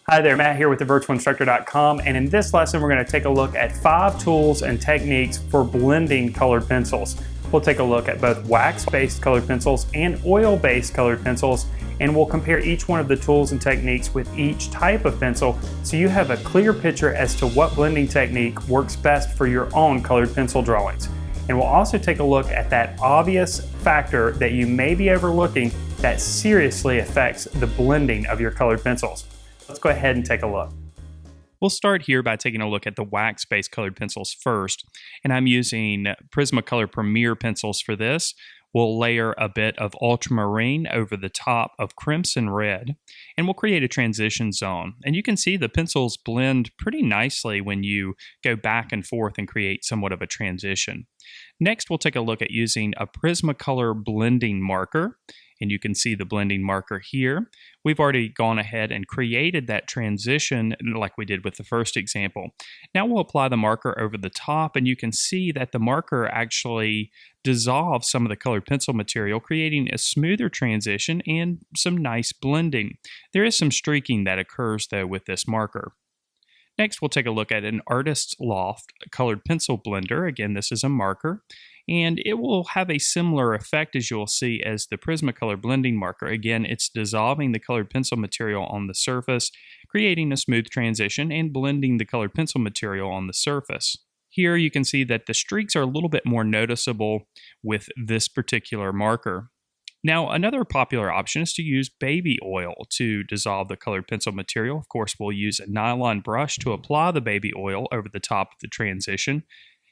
Hi there, Matt here with thevirtualinstructor.com, and in this lesson we're going to take a look at 5 tools and techniques for blending colored pencils. We'll take a look at both wax-based colored pencils and oil-based colored pencils, and we'll compare each one of the tools and techniques with each type of pencil so you have a clear picture as to what blending technique works best for your own colored pencil drawings. And we'll also take a look at that obvious factor that you may be overlooking that seriously affects the blending of your colored pencils. Let's go ahead and take a look. We'll start here by taking a look at the wax-based colored pencils first, and I'm using Prismacolor Premier pencils for this. We'll layer a bit of ultramarine over the top of crimson red, and we'll create a transition zone. And you can see the pencils blend pretty nicely when you go back and forth and create somewhat of a transition. Next, we'll take a look at using a Prismacolor blending marker. And you can see the blending marker here. We've already gone ahead and created that transition like we did with the first example. Now we'll apply the marker over the top, and you can see that the marker actually dissolves some of the colored pencil material, creating a smoother transition and some nice blending. There is some streaking that occurs though with this marker. Next, we'll take a look at an Artist's Loft colored pencil blender. Again, this is a marker, and it will have a similar effect as you'll see as the Prismacolor blending marker. Again, it's dissolving the colored pencil material on the surface, creating a smooth transition and blending the colored pencil material on the surface. Here you can see that the streaks are a little bit more noticeable with this particular marker. Now, another popular option is to use baby oil to dissolve the colored pencil material. Of course, we'll use a nylon brush to apply the baby oil over the top of the transition.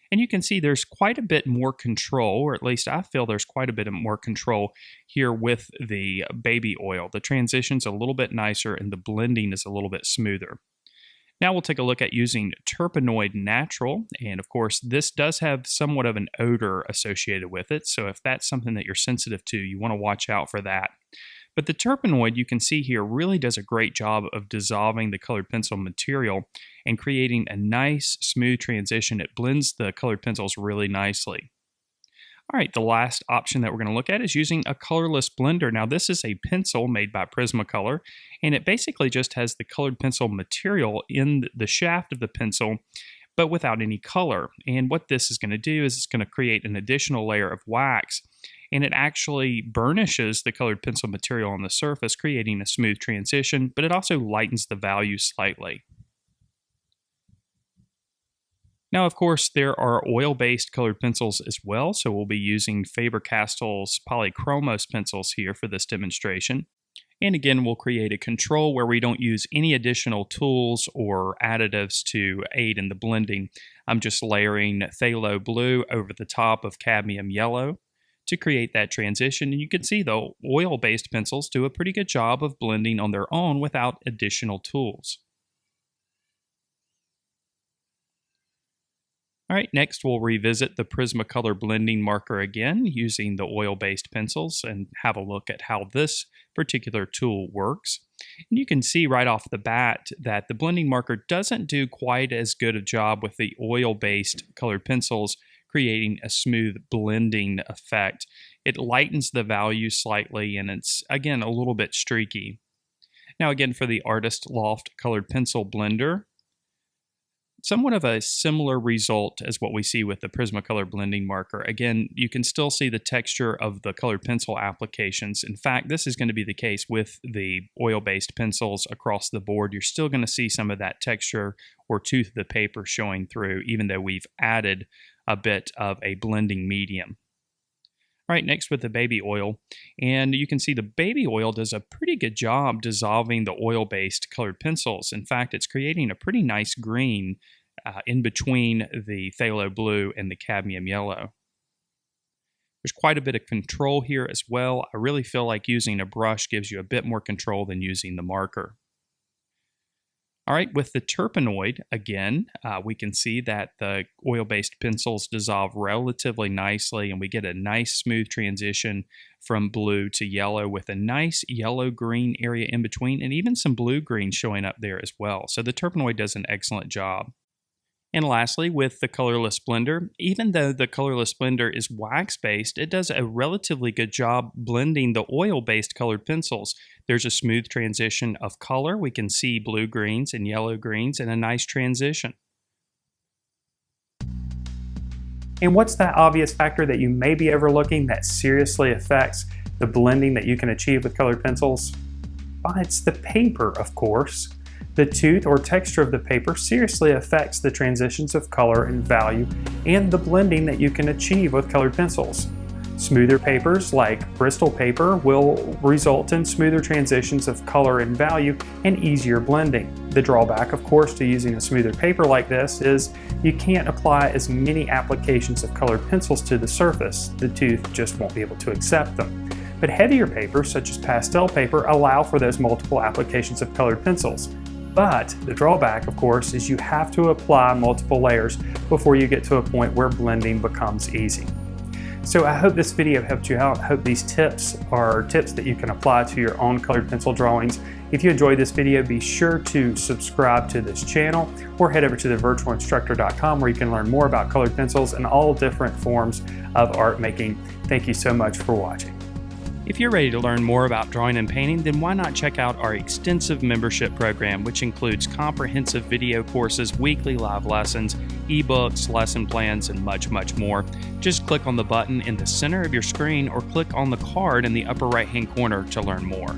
And you can see there's quite a bit more control, or at least I feel there's quite a bit more control here with the baby oil. The transition's a little bit nicer and the blending is a little bit smoother. Now we'll take a look at using Terpenoid Natural, and of course this does have somewhat of an odor associated with it, so if that's something that you're sensitive to, you want to watch out for that. But the terpenoid, you can see here, really does a great job of dissolving the colored pencil material and creating a nice smooth transition. It blends the colored pencils really nicely. All right, the last option that we're going to look at is using a colorless blender. Now, this is a pencil made by Prismacolor, and it basically just has the colored pencil material in the shaft of the pencil, but without any color. And what this is going to do is it's going to create an additional layer of wax, and it actually burnishes the colored pencil material on the surface, creating a smooth transition, but it also lightens the value slightly. Now, of course, there are oil-based colored pencils as well, so we'll be using Faber-Castell's Polychromos pencils here for this demonstration. And again, we'll create a control where we don't use any additional tools or additives to aid in the blending. I'm just layering phthalo blue over the top of cadmium yellow to create that transition. And you can see, though, oil-based pencils do a pretty good job of blending on their own without additional tools. All right, next we'll revisit the Prismacolor blending marker again using the oil-based pencils and have a look at how this particular tool works. And you can see right off the bat that the blending marker doesn't do quite as good a job with the oil-based colored pencils, creating a smooth blending effect. It lightens the value slightly, and it's, again, a little bit streaky. Now again, for the Artist Loft colored pencil blender, somewhat of a similar result as what we see with the Prismacolor blending marker. Again, you can still see the texture of the colored pencil applications. In fact, this is going to be the case with the oil-based pencils across the board. You're still going to see some of that texture or tooth of the paper showing through, even though we've added a bit of a blending medium. All right, next with the baby oil, and you can see the baby oil does a pretty good job dissolving the oil-based colored pencils. In fact, it's creating a pretty nice green in between the phthalo blue and the cadmium yellow. There's quite a bit of control here as well. I really feel like using a brush gives you a bit more control than using the marker. All right, with the terpenoid, again, we can see that the oil-based pencils dissolve relatively nicely, and we get a nice smooth transition from blue to yellow with a nice yellow-green area in between, and even some blue-green showing up there as well. So the terpenoid does an excellent job. And lastly, with the Colorless Blender, even though the Colorless Blender is wax-based, it does a relatively good job blending the oil-based colored pencils. There's a smooth transition of color. We can see blue-greens and yellow-greens and a nice transition. And what's that obvious factor that you may be overlooking that seriously affects the blending that you can achieve with colored pencils? Well, it's the paper, of course. The tooth or texture of the paper seriously affects the transitions of color and value and the blending that you can achieve with colored pencils. Smoother papers like Bristol paper will result in smoother transitions of color and value and easier blending. The drawback, of course, to using a smoother paper like this is you can't apply as many applications of colored pencils to the surface. The tooth just won't be able to accept them. But heavier papers, such as pastel paper, allow for those multiple applications of colored pencils. But the drawback, of course, is you have to apply multiple layers before you get to a point where blending becomes easy. So I hope this video helped you out. I hope these tips are tips that you can apply to your own colored pencil drawings. If you enjoyed this video, be sure to subscribe to this channel or head over to thevirtualinstructor.com where you can learn more about colored pencils and all different forms of art making. Thank you so much for watching. If you're ready to learn more about drawing and painting, then why not check out our extensive membership program, which includes comprehensive video courses, weekly live lessons, ebooks, lesson plans, and much, much more. Just click on the button in the center of your screen or click on the card in the upper right-hand corner to learn more.